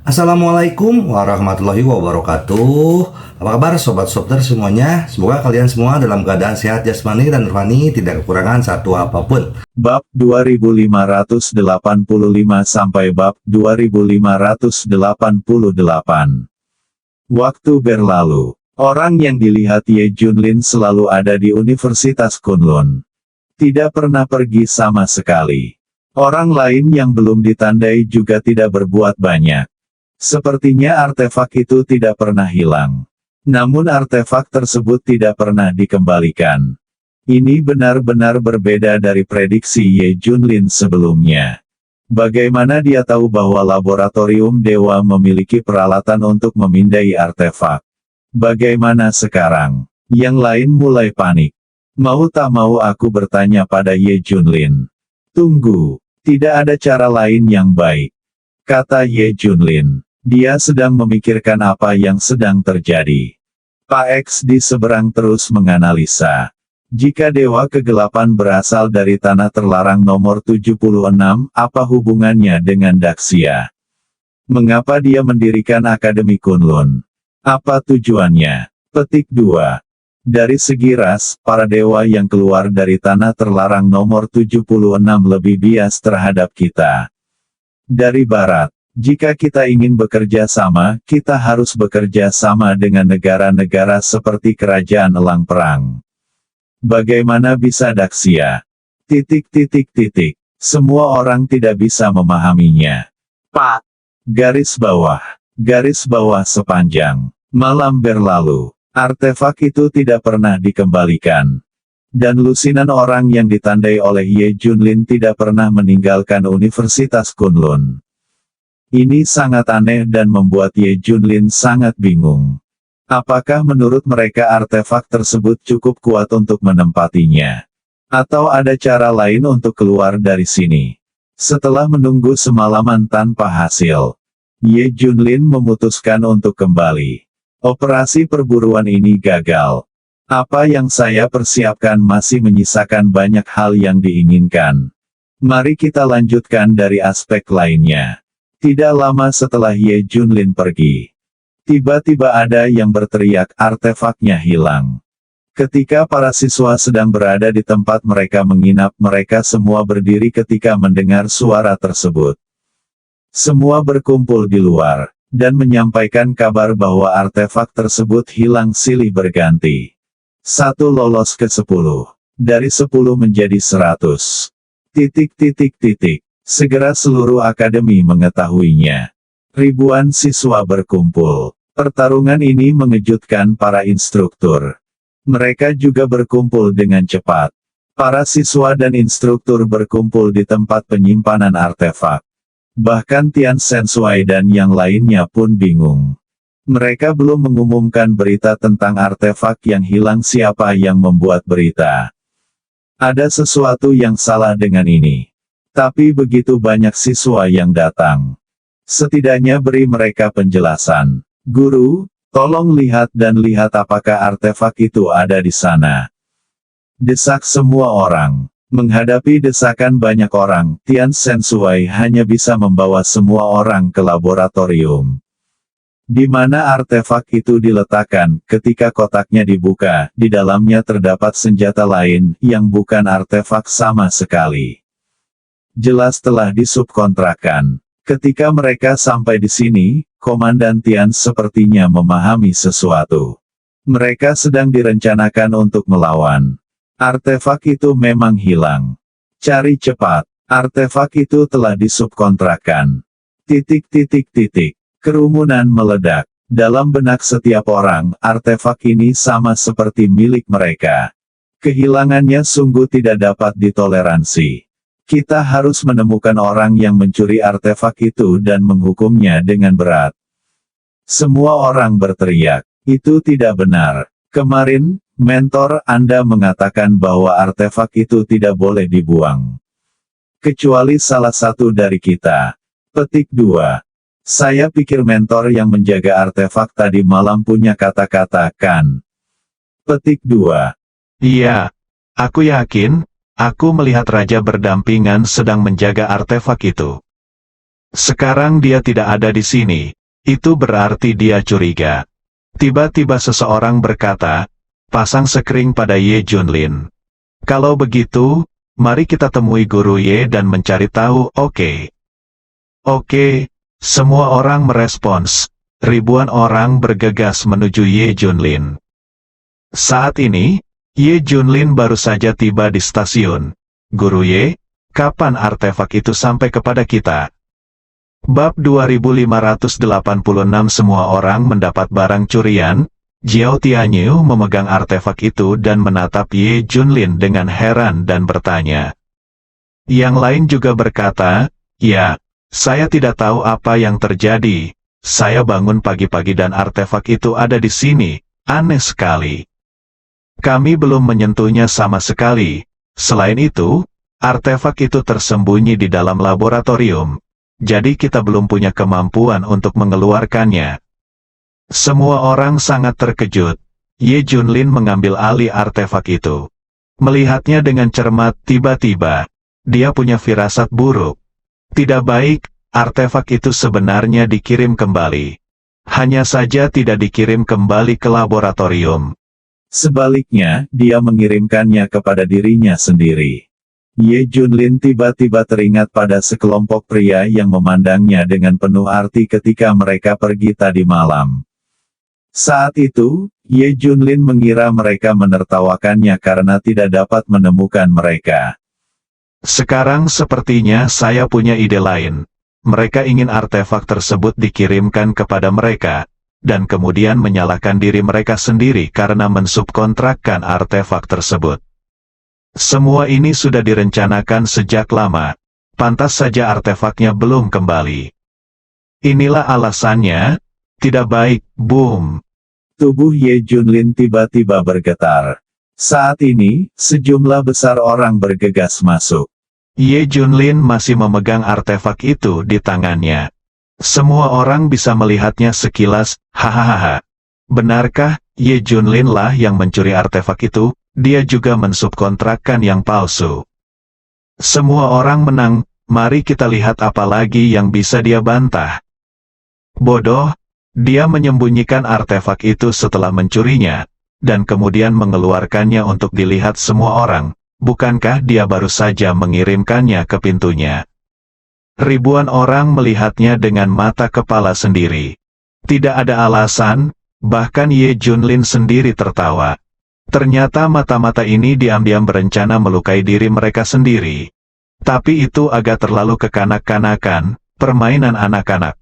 Assalamualaikum warahmatullahi wabarakatuh. Apa kabar sobat Sopter semuanya? Semoga kalian semua dalam keadaan sehat jasmani dan rohani, tidak kekurangan satu apapun. Bab 2585 sampai bab 2588. Waktu berlalu. Orang yang dilihat Ye Junlin selalu ada di Universitas Kunlun. Tidak pernah pergi sama sekali. Orang lain yang belum ditandai juga tidak berbuat banyak. Sepertinya artefak itu tidak pernah hilang. Namun artefak tersebut tidak pernah dikembalikan. Ini benar-benar berbeda dari prediksi Ye Junlin sebelumnya. Bagaimana dia tahu bahwa laboratorium dewa memiliki peralatan untuk memindai artefak? Bagaimana sekarang? Yang lain mulai panik. Mau tak mau aku bertanya pada Ye Junlin. Tunggu, tidak ada cara lain yang baik, kata Ye Junlin. Dia sedang memikirkan apa yang sedang terjadi. Pak X di seberang terus menganalisa. Jika Dewa Kegelapan berasal dari tanah terlarang nomor 76, apa hubungannya dengan Daxia? Mengapa dia mendirikan Akademi Kunlun? Apa tujuannya? Petik 2. Dari segi ras, para dewa yang keluar dari tanah terlarang nomor 76 lebih bias terhadap kita. Dari barat. Jika kita ingin bekerja sama, kita harus bekerja sama dengan negara-negara seperti Kerajaan Elang Perang. Bagaimana bisa Daxia? Semua orang tidak bisa memahaminya. Pak. Garis bawah sepanjang. Malam berlalu. Artefak itu tidak pernah dikembalikan. Dan lusinan orang yang ditandai oleh Ye Junlin tidak pernah meninggalkan Universitas Kunlun. Ini sangat aneh dan membuat Ye Junlin sangat bingung. Apakah menurut mereka artefak tersebut cukup kuat untuk menempatinya? Atau ada cara lain untuk keluar dari sini? Setelah menunggu semalaman tanpa hasil, Ye Junlin memutuskan untuk kembali. Operasi perburuan ini gagal. Apa yang saya persiapkan masih menyisakan banyak hal yang diinginkan. Mari kita lanjutkan dari aspek lainnya. Tidak lama setelah Ye Junlin pergi, tiba-tiba ada yang berteriak artefaknya hilang. Ketika para siswa sedang berada di tempat mereka menginap, mereka semua berdiri ketika mendengar suara tersebut. Semua berkumpul di luar, dan menyampaikan kabar bahwa artefak tersebut hilang silih berganti. Satu lolos ke 10. Dari 10 menjadi 100. Segera seluruh akademi mengetahuinya. Ribuan siswa berkumpul. Pertarungan ini mengejutkan para instruktur. Mereka juga berkumpul dengan cepat. Para siswa dan instruktur berkumpul di tempat penyimpanan artefak. Bahkan Tian Sensui dan yang lainnya pun bingung. Mereka belum mengumumkan berita tentang artefak yang hilang. Siapa yang membuat berita? Ada sesuatu yang salah dengan ini. Tapi begitu banyak siswa yang datang. Setidaknya beri mereka penjelasan. Guru, tolong lihat dan lihat apakah artefak itu ada di sana. Desak semua orang. Menghadapi desakan banyak orang, Tian Sensui hanya bisa membawa semua orang ke laboratorium. Di mana artefak itu diletakkan, ketika kotaknya dibuka, di dalamnya terdapat senjata lain, yang bukan artefak sama sekali. Jelas telah disubkontrakkan. Ketika mereka sampai di sini, Komandan Tian sepertinya memahami sesuatu. Mereka sedang direncanakan untuk melawan. Artefak itu memang hilang. Cari cepat. Artefak itu telah disubkontrakkan. Kerumunan meledak. Dalam benak setiap orang, artefak ini sama seperti milik mereka. Kehilangannya sungguh tidak dapat ditoleransi. Kita harus menemukan orang yang mencuri artefak itu dan menghukumnya dengan berat. Semua orang berteriak, itu tidak benar. Kemarin, mentor Anda mengatakan bahwa artefak itu tidak boleh dibuang. Kecuali salah satu dari kita. Petik 2. Saya pikir mentor yang menjaga artefak tadi malam punya kata-kata, kan? Petik 2. Iya. Aku yakin. Aku melihat raja berdampingan sedang menjaga artefak itu. Sekarang dia tidak ada di sini. Itu berarti dia curiga. Tiba-tiba seseorang berkata, pasang sekring pada Ye Junlin. Kalau begitu, mari kita temui Guru Ye dan mencari tahu. Oke. Oke, semua orang merespons. Ribuan orang bergegas menuju Ye Junlin. Saat ini, Ye Junlin baru saja tiba di stasiun. Guru Ye, kapan artefak itu sampai kepada kita? Bab 2586. Semua orang mendapat barang curian. Jiao Tianyu memegang artefak itu dan menatap Ye Junlin dengan heran dan bertanya. Yang lain juga berkata, ya, saya tidak tahu apa yang terjadi. Saya bangun pagi-pagi dan artefak itu ada di sini. Aneh sekali. Kami belum menyentuhnya sama sekali. Selain itu, artefak itu tersembunyi di dalam laboratorium. Jadi kita belum punya kemampuan untuk mengeluarkannya. Semua orang sangat terkejut. Ye Junlin mengambil alih artefak itu. Melihatnya dengan cermat, tiba-tiba, dia punya firasat buruk. Tidak baik, artefak itu sebenarnya dikirim kembali. Hanya saja tidak dikirim kembali ke laboratorium. Sebaliknya, dia mengirimkannya kepada dirinya sendiri. Ye Junlin tiba-tiba teringat pada sekelompok pria yang memandangnya dengan penuh arti ketika mereka pergi tadi malam. Saat itu, Ye Junlin mengira mereka menertawakannya karena tidak dapat menemukan mereka. Sekarang sepertinya saya punya ide lain. Mereka ingin artefak tersebut dikirimkan kepada mereka, dan kemudian menyalahkan diri mereka sendiri karena mensubkontrakkan artefak tersebut. Semua ini sudah direncanakan sejak lama. Pantas saja artefaknya belum kembali. Inilah alasannya. Tidak baik, boom. Tubuh Ye Junlin tiba-tiba bergetar. Saat ini, sejumlah besar orang bergegas masuk. Ye Junlin masih memegang artefak itu di tangannya. Semua orang bisa melihatnya sekilas, hahaha. Benarkah, Ye Junlin lah yang mencuri artefak itu? Dia juga mensubkontrakkan yang palsu. Semua orang menang, mari kita lihat apa lagi yang bisa dia bantah. Bodoh, dia menyembunyikan artefak itu setelah mencurinya, dan kemudian mengeluarkannya untuk dilihat semua orang. Bukankah dia baru saja mengirimkannya ke pintunya? Ribuan orang melihatnya dengan mata kepala sendiri. Tidak ada alasan, bahkan Ye Junlin sendiri tertawa. Ternyata mata-mata ini diam-diam berencana melukai diri mereka sendiri. Tapi itu agak terlalu kekanak-kanakan, permainan anak-anak.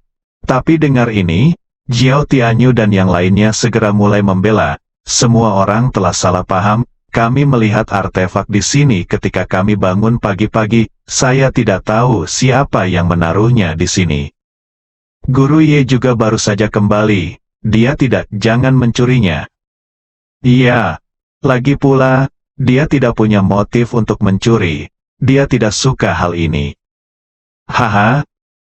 Tapi dengar ini, Jiao Tianyu dan yang lainnya segera mulai membela. Semua orang telah salah paham. Kami melihat artefak di sini ketika kami bangun pagi-pagi. Saya tidak tahu siapa yang menaruhnya di sini. Guru Ye juga baru saja kembali. Dia tidak, jangan mencurinya. Iya. Lagi pula, dia tidak punya motif untuk mencuri. Dia tidak suka hal ini. Haha.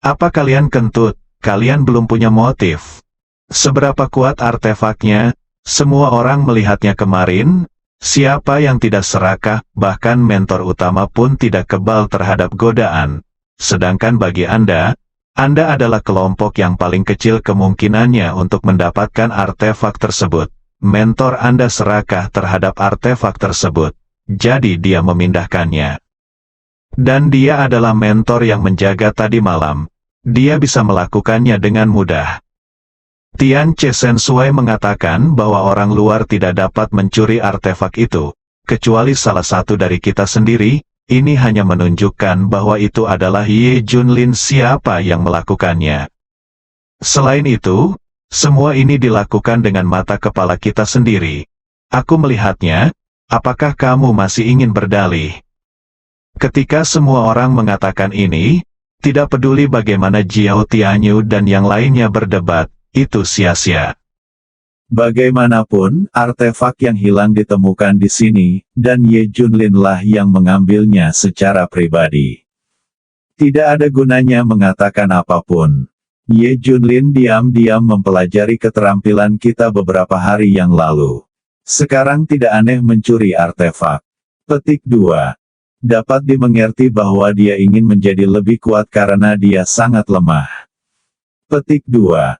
Apa kalian kentut? Kalian belum punya motif. Seberapa kuat artefaknya? Semua orang melihatnya kemarin. Siapa yang tidak serakah, bahkan mentor utama pun tidak kebal terhadap godaan. Sedangkan bagi Anda adalah kelompok yang paling kecil kemungkinannya untuk mendapatkan artefak tersebut. Mentor Anda serakah terhadap artefak tersebut, jadi dia memindahkannya. Dan dia adalah mentor yang menjaga tadi malam. Dia bisa melakukannya dengan mudah. Tian Chesen Sui mengatakan bahwa orang luar tidak dapat mencuri artefak itu, kecuali salah satu dari kita sendiri. Ini hanya menunjukkan bahwa itu adalah Ye Junlin siapa yang melakukannya. Selain itu, semua ini dilakukan dengan mata kepala kita sendiri. Aku melihatnya, apakah kamu masih ingin berdalih? Ketika semua orang mengatakan ini, tidak peduli bagaimana Jiao Tianyu dan yang lainnya berdebat, itu sia-sia. Bagaimanapun, artefak yang hilang ditemukan di sini, dan Ye Junlin lah yang mengambilnya secara pribadi. Tidak ada gunanya mengatakan apapun. Ye Junlin diam-diam mempelajari keterampilan kita beberapa hari yang lalu. Sekarang tidak aneh mencuri artefak. Petik 2. Dapat dimengerti bahwa dia ingin menjadi lebih kuat karena dia sangat lemah. Petik 2.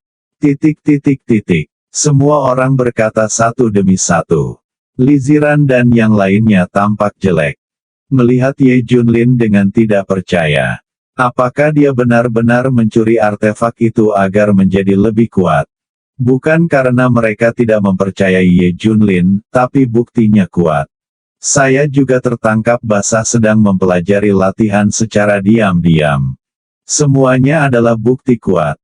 Semua orang berkata satu demi satu. Li Ziran dan yang lainnya tampak jelek. Melihat Ye Junlin dengan tidak percaya. Apakah dia benar-benar mencuri artefak itu agar menjadi lebih kuat? Bukan karena mereka tidak mempercayai Ye Junlin, tapi buktinya kuat. Saya juga tertangkap basah sedang mempelajari latihan secara diam-diam. Semuanya adalah bukti kuat.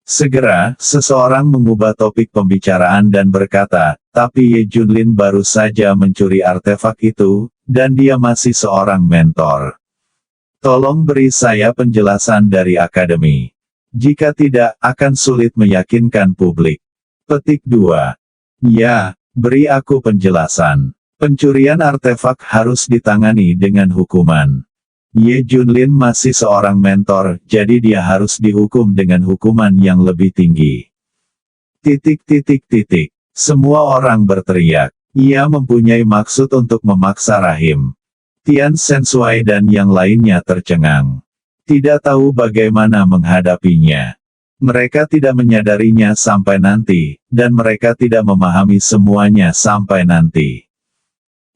Segera, seseorang mengubah topik pembicaraan dan berkata, tapi Ye Junlin baru saja mencuri artefak itu, dan dia masih seorang mentor. Tolong beri saya penjelasan dari akademi. Jika tidak, akan sulit meyakinkan publik. Petik 2. Ya, beri aku penjelasan. Pencurian artefak harus ditangani dengan hukuman. Ye Junlin masih seorang mentor, jadi dia harus dihukum dengan hukuman yang lebih tinggi. Semua orang berteriak. Ia mempunyai maksud untuk memaksa Rahim. Tian Sensui dan yang lainnya tercengang. Tidak tahu bagaimana menghadapinya. Mereka tidak menyadarinya sampai nanti, dan mereka tidak memahami semuanya sampai nanti.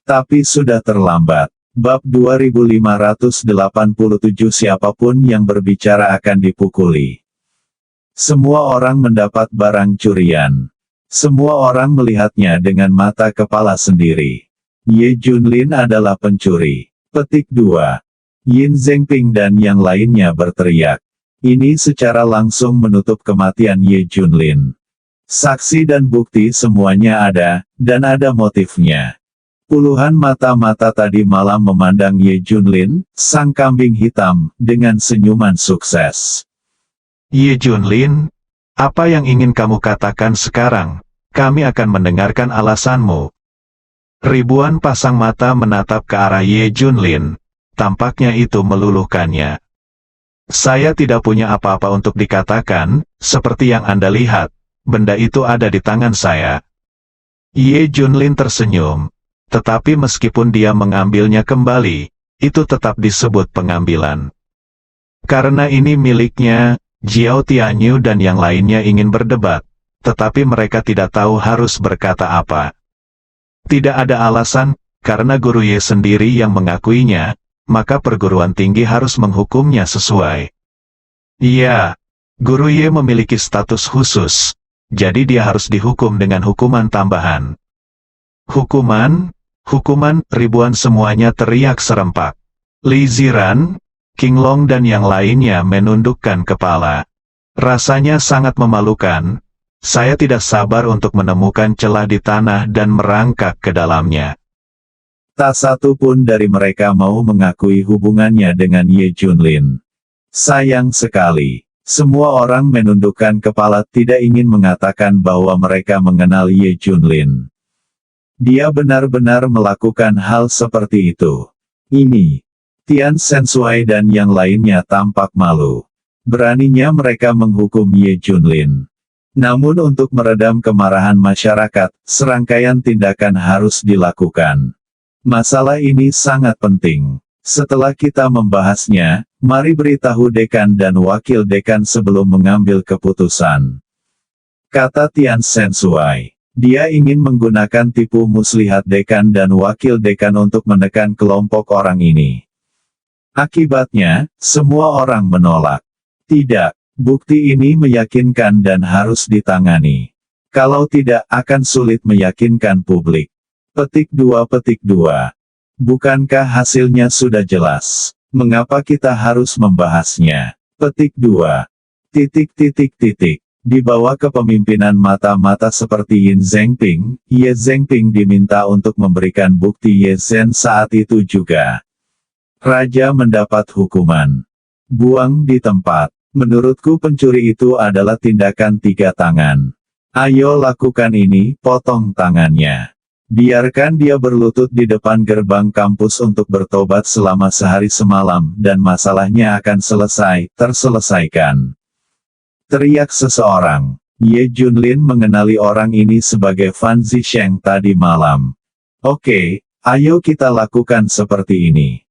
Tapi sudah terlambat. Bab 2587 siapapun yang berbicara akan dipukuli. Semua orang mendapat barang curian. Semua orang melihatnya dengan mata kepala sendiri. Ye Junlin adalah pencuri. Petik 2. Yin Zhengping dan yang lainnya berteriak. Ini secara langsung menutup kematian Ye Junlin. Saksi dan bukti semuanya ada, dan ada motifnya. Puluhan mata-mata tadi malam memandang Ye Junlin, sang kambing hitam, dengan senyuman sukses. Ye Junlin, apa yang ingin kamu katakan sekarang? Kami akan mendengarkan alasanmu. Ribuan pasang mata menatap ke arah Ye Junlin. Tampaknya itu meluluhkannya. Saya tidak punya apa-apa untuk dikatakan, seperti yang Anda lihat, benda itu ada di tangan saya. Ye Junlin tersenyum. Tetapi meskipun dia mengambilnya kembali, itu tetap disebut pengambilan. Karena ini miliknya, Jiao Tianyu dan yang lainnya ingin berdebat, tetapi mereka tidak tahu harus berkata apa. Tidak ada alasan, karena Guru Ye sendiri yang mengakuinya, maka perguruan tinggi harus menghukumnya sesuai. Iya, Guru Ye memiliki status khusus, jadi dia harus dihukum dengan hukuman tambahan. Hukuman, ribuan semuanya teriak serempak. Li Ziran, King Long dan yang lainnya menundukkan kepala. Rasanya sangat memalukan. Saya tidak sabar untuk menemukan celah di tanah dan merangkak ke dalamnya. Tak satu pun dari mereka mau mengakui hubungannya dengan Ye Junlin. Sayang sekali. Semua orang menundukkan kepala tidak ingin mengatakan bahwa mereka mengenal Ye Junlin. Dia benar-benar melakukan hal seperti itu. Ini. Tian Sensui dan yang lainnya tampak malu. Beraninya mereka menghukum Ye Junlin. Namun untuk meredam kemarahan masyarakat, serangkaian tindakan harus dilakukan. Masalah ini sangat penting. Setelah kita membahasnya, mari beritahu dekan dan wakil dekan sebelum mengambil keputusan. Kata Tian Sensui. Dia ingin menggunakan tipu muslihat dekan dan wakil dekan untuk menekan kelompok orang ini. Akibatnya, semua orang menolak. Tidak, bukti ini meyakinkan dan harus ditangani. Kalau tidak, akan sulit meyakinkan publik. Petik 2. Bukankah hasilnya sudah jelas? Mengapa kita harus membahasnya? Petik 2. Di bawah kepemimpinan mata-mata seperti Yin Zhengping, Ye Zhengping diminta untuk memberikan bukti Ye Zhen saat itu juga. Raja mendapat hukuman. Buang di tempat. Menurutku pencuri itu adalah tindakan 3 tangan. Ayo lakukan ini, potong tangannya. Biarkan dia berlutut di depan gerbang kampus untuk bertobat selama sehari semalam, dan masalahnya akan terselesaikan. Teriak seseorang. Ye Junlin mengenali orang ini sebagai Fan Zisheng tadi malam. Oke, Ayo kita lakukan seperti ini.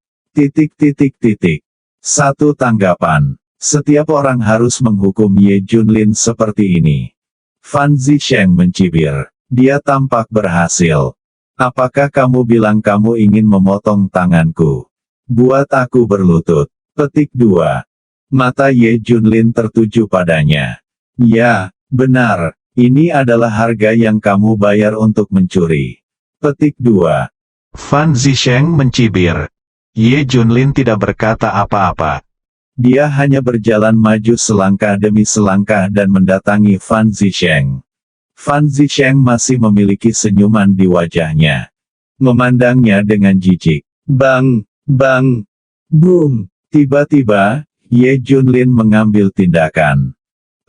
Satu tanggapan. Setiap orang harus menghukum Ye Junlin seperti ini. Fan Zisheng mencibir. Dia tampak berhasil. Apakah kamu bilang kamu ingin memotong tanganku? Buat aku berlutut. Petik 2. Mata Ye Junlin tertuju padanya. Ya, benar. Ini adalah harga yang kamu bayar untuk mencuri. Petik 2. Fan Zisheng mencibir. Ye Junlin tidak berkata apa-apa. Dia hanya berjalan maju selangkah demi selangkah dan mendatangi Fan Zisheng. Fan Zisheng masih memiliki senyuman di wajahnya. Memandangnya dengan jijik. Bang, bang, boom. Tiba-tiba, Ye Junlin mengambil tindakan.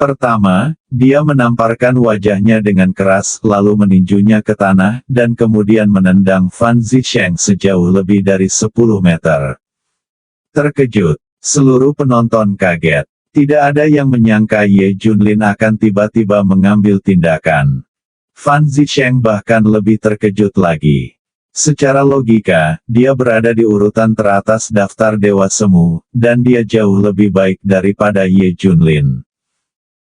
Pertama, dia menamparkan wajahnya dengan keras lalu meninjunya ke tanah dan kemudian menendang Fan Zisheng sejauh lebih dari 10 meter. Terkejut, seluruh penonton kaget. Tidak ada yang menyangka Ye Junlin akan tiba-tiba mengambil tindakan. Fan Zisheng bahkan lebih terkejut lagi. Secara logika, dia berada di urutan teratas daftar Dewa Semu, dan dia jauh lebih baik daripada Ye Junlin.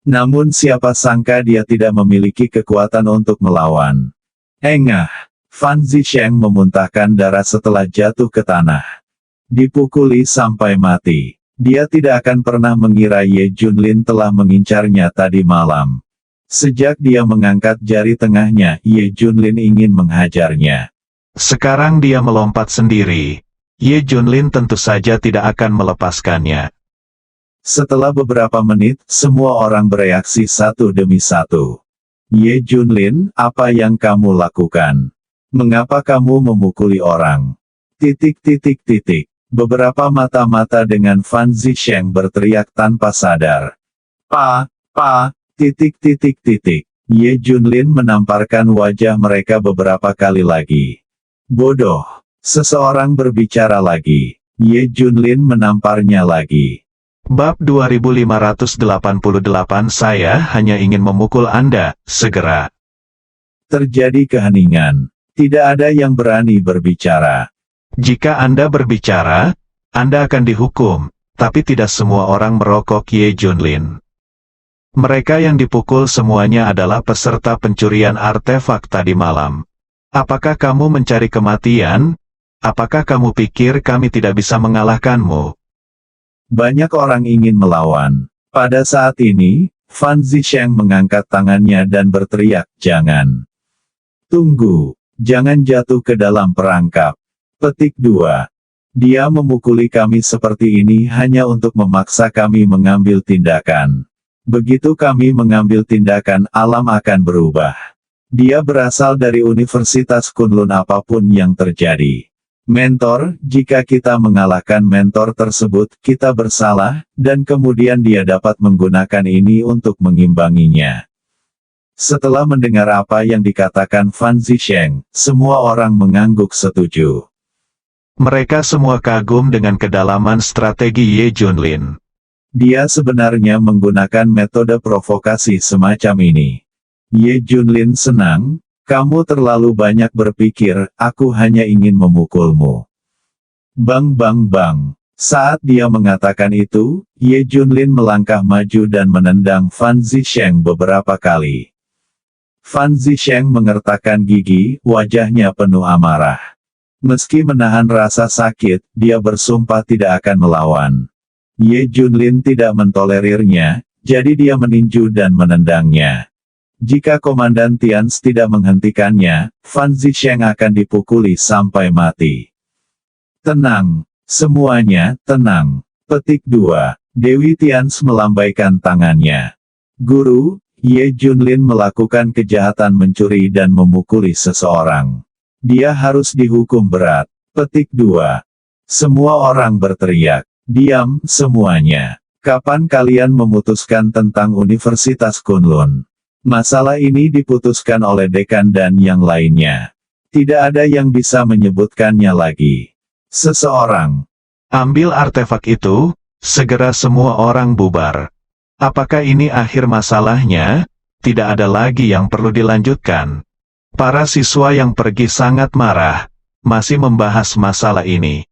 Namun siapa sangka dia tidak memiliki kekuatan untuk melawan. Engah! Fan Zisheng memuntahkan darah setelah jatuh ke tanah. Dipukuli sampai mati. Dia tidak akan pernah mengira Ye Junlin telah mengincarnya tadi malam. Sejak dia mengangkat jari tengahnya, Ye Junlin ingin menghajarnya. Sekarang dia melompat sendiri. Ye Junlin tentu saja tidak akan melepaskannya. Setelah beberapa menit, semua orang bereaksi satu demi satu. Ye Junlin, apa yang kamu lakukan? Mengapa kamu memukuli orang? Beberapa mata-mata dengan Fan Zisheng berteriak tanpa sadar. Ye Junlin menamparkan wajah mereka beberapa kali lagi. Bodoh. Seseorang berbicara lagi. Ye Junlin menamparnya lagi. Bab 2588 Saya hanya ingin memukul Anda, segera. Terjadi keheningan. Tidak ada yang berani berbicara. Jika Anda berbicara, Anda akan dihukum, tapi tidak semua orang merokok Ye Junlin. Mereka yang dipukul semuanya adalah peserta pencurian artefak tadi malam. Apakah kamu mencari kematian? Apakah kamu pikir kami tidak bisa mengalahkanmu? Banyak orang ingin melawan. Pada saat ini, Fan Zisheng mengangkat tangannya dan berteriak, jangan. Tunggu. Jangan jatuh ke dalam perangkap. Petik 2. Dia memukuli kami seperti ini hanya untuk memaksa kami mengambil tindakan. Begitu kami mengambil tindakan, alam akan berubah. Dia berasal dari Universitas Kunlun apapun yang terjadi. Mentor, jika kita mengalahkan mentor tersebut, kita bersalah, dan kemudian dia dapat menggunakan ini untuk mengimbanginya. Setelah mendengar apa yang dikatakan Fan Zisheng, semua orang mengangguk setuju. Mereka semua kagum dengan kedalaman strategi Ye Junlin. Dia sebenarnya menggunakan metode provokasi semacam ini. Ye Junlin senang. Kamu terlalu banyak berpikir, aku hanya ingin memukulmu. Bang bang bang. Saat dia mengatakan itu, Ye Junlin melangkah maju dan menendang Fan Zisheng beberapa kali. Fan Zisheng mengertakkan gigi, wajahnya penuh amarah. Meski menahan rasa sakit, dia bersumpah tidak akan melawan. Ye Junlin tidak mentolerirnya, jadi dia meninju dan menendangnya. Jika Komandan Tians tidak menghentikannya, Fan Zisheng akan dipukuli sampai mati. Tenang. Semuanya, tenang. Petik 2. Dewi Tians melambaikan tangannya. Guru, Ye Junlin melakukan kejahatan mencuri dan memukuli seseorang. Dia harus dihukum berat. Petik 2. Semua orang berteriak. Diam, semuanya. Kapan kalian memutuskan tentang Universitas Kunlun? Masalah ini diputuskan oleh dekan dan yang lainnya. Tidak ada yang bisa menyebutkannya lagi. Seseorang. Ambil artefak itu, segera semua orang bubar. Apakah ini akhir masalahnya? Tidak ada lagi yang perlu dilanjutkan. Para siswa yang pergi sangat marah. masih membahas masalah ini.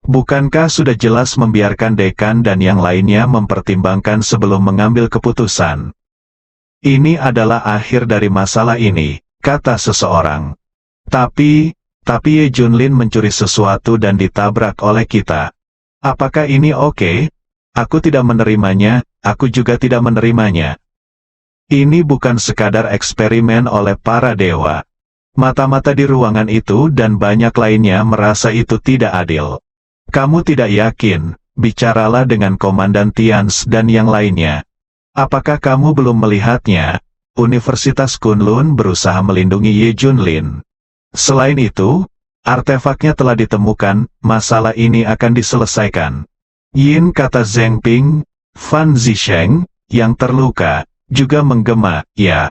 Bukankah sudah jelas membiarkan dekan dan yang lainnya mempertimbangkan sebelum mengambil keputusan? Ini adalah akhir dari masalah ini, kata seseorang. Tapi Ye Junlin mencuri sesuatu dan ditabrak oleh kita. Apakah ini oke? Aku tidak menerimanya, aku juga tidak menerimanya. Ini bukan sekadar eksperimen oleh para dewa. Mata-mata di ruangan itu dan banyak lainnya merasa itu tidak adil. Kamu tidak yakin, bicaralah dengan Komandan Tians dan yang lainnya. Apakah kamu belum melihatnya? Universitas Kunlun berusaha melindungi Ye Junlin. Selain itu, artefaknya telah ditemukan, masalah ini akan diselesaikan. Yin, kata Zheng Ping. Fan Zisheng, yang terluka, juga menggema, ya.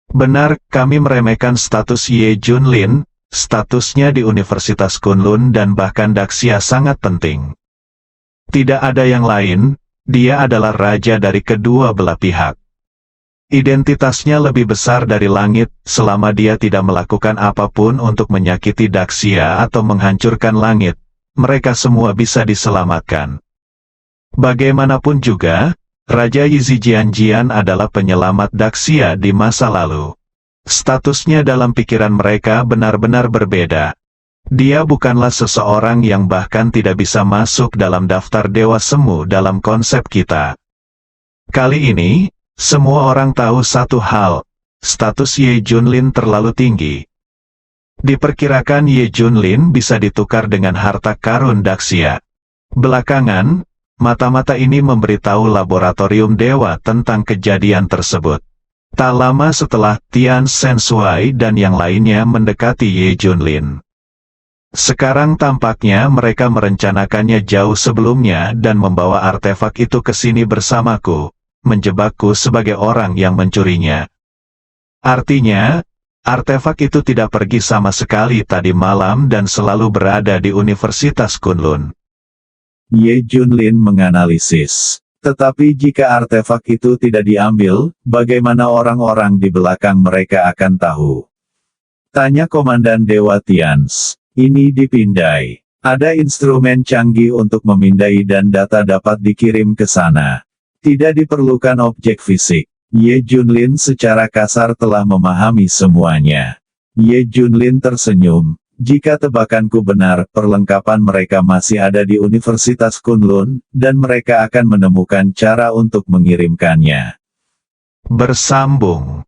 Benar, kami meremehkan status Ye Junlin, statusnya di Universitas Kunlun dan bahkan Daxia sangat penting. Tidak ada yang lain, dia adalah raja dari kedua belah pihak. Identitasnya lebih besar dari langit, selama dia tidak melakukan apapun untuk menyakiti Daxia atau menghancurkan langit, mereka semua bisa diselamatkan. Bagaimanapun juga, Raja Yizi Jianjian adalah penyelamat Daxia di masa lalu. Statusnya dalam pikiran mereka benar-benar berbeda. Dia bukanlah seseorang yang bahkan tidak bisa masuk dalam daftar Dewa Semu dalam konsep kita. Kali ini, semua orang tahu satu hal, status Ye Junlin terlalu tinggi. Diperkirakan Ye Junlin bisa ditukar dengan harta karun Daxia. Belakangan, mata-mata ini memberitahu laboratorium dewa tentang kejadian tersebut. Tak lama setelah Tian Sensui dan yang lainnya mendekati Ye Junlin. Sekarang tampaknya mereka merencanakannya jauh sebelumnya dan membawa artefak itu ke sini bersamaku, menjebakku sebagai orang yang mencurinya. Artinya, artefak itu tidak pergi sama sekali tadi malam dan selalu berada di Universitas Kunlun. Ye Junlin menganalisis. Tetapi jika artefak itu tidak diambil, bagaimana orang-orang di belakang mereka akan tahu? Tanya Komandan Dewa Tians. Ini dipindai. Ada instrumen canggih untuk memindai dan data dapat dikirim ke sana. Tidak diperlukan objek fisik. Ye Junlin secara kasar telah memahami semuanya. Ye Junlin tersenyum. Jika tebakanku benar, perlengkapan mereka masih ada di Universitas Kunlun, dan mereka akan menemukan cara untuk mengirimkannya. Bersambung.